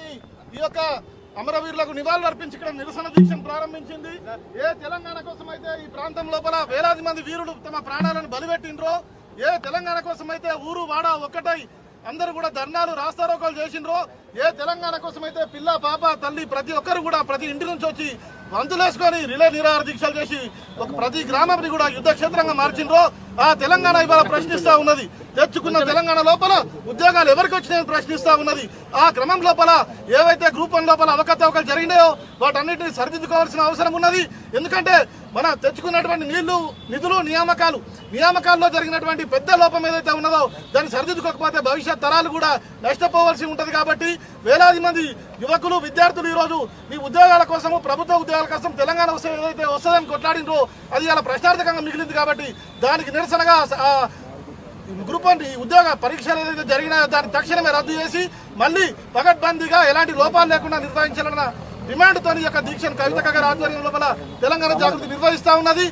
వచ్చి ఈ యొక్క అమరవీరులకు నివాళులు అర్పించి ఇక్కడ నిరసన దీక్షను ప్రారంభించింది. ఏ తెలంగాణ కోసం అయితే ఈ ప్రాంతం లోపల వేలాది మంది వీరులు తమ ప్రాణాలను బలిపెట్టిండ్రో, ఏ తెలంగాణ కోసం అయితే ఊరు వాడ ఒక్కటై అందరూ కూడా ధర్నాలు రాస్తారోకోలు చేసిండ్రో, ఏ తెలంగాణ కోసం అయితే పిల్ల పాప తల్లి ప్రతి ఒక్కరు కూడా ప్రతి ఇంటి నుంచి వచ్చి వంతులేసుకొని రిలే నిరాహార దీక్షలు చేసి ఒక ప్రతి గ్రామాన్ని కూడా యుద్ధ క్షేత్రంగా మార్చిండ్రో ఆ తెలంగాణ ఇవాళ ప్రశ్నిస్తా ఉన్నది. తెచ్చుకున్న తెలంగాణ లోపల ఉద్యోగాలు ఎవరికి వచ్చినాయని ప్రశ్నిస్తా ఉన్నది. ఆ క్రమం లోపల ఏవైతే గ్రూప్ 1 లోపల అవకతవకలు జరిగినాయో వాటన్నిటిని సరిదిద్దుకోవాల్సిన అవసరం ఉన్నది. ఎందుకంటే మన తెచ్చుకున్నటువంటి నిధులు నియామకాల్లో జరిగినటువంటి పెద్ద లోపం ఏదైతే ఉన్నదో దాన్ని సరిదిద్దుకోకపోతే భవిష్యత్ తరాలు కూడా నష్టపోవాల్సి ఉంటది. కాబట్టి వేలాది మంది యువకులు విద్యార్థులు ఈ రోజు ఈ ఉద్యోగాల కోసము ప్రభుత్వ ఉద్యోగాల కోసం తెలంగాణ ఏదైతే వస్తుందని కొట్లాడినో అది ఇలా ప్రశ్నార్థకంగా మిగిలింది. కాబట్టి దానికి నిరసనగా గ్రూప్ 1 ఉద్యోగ పరీక్షలు ఏదైతే జరిగినాయో దాన్ని తక్షణమే రద్దు చేసి మళ్ళీ పకడ్బందీగా ఎలాంటి లోపాలు లేకుండా నిర్వహించాలన్న డిమాండ్తో ఈ యొక్క దీక్షను కవిత గారి ఆధ్వర్యం లోపల తెలంగాణ జాగృతి నిర్వహిస్తా ఉన్నది.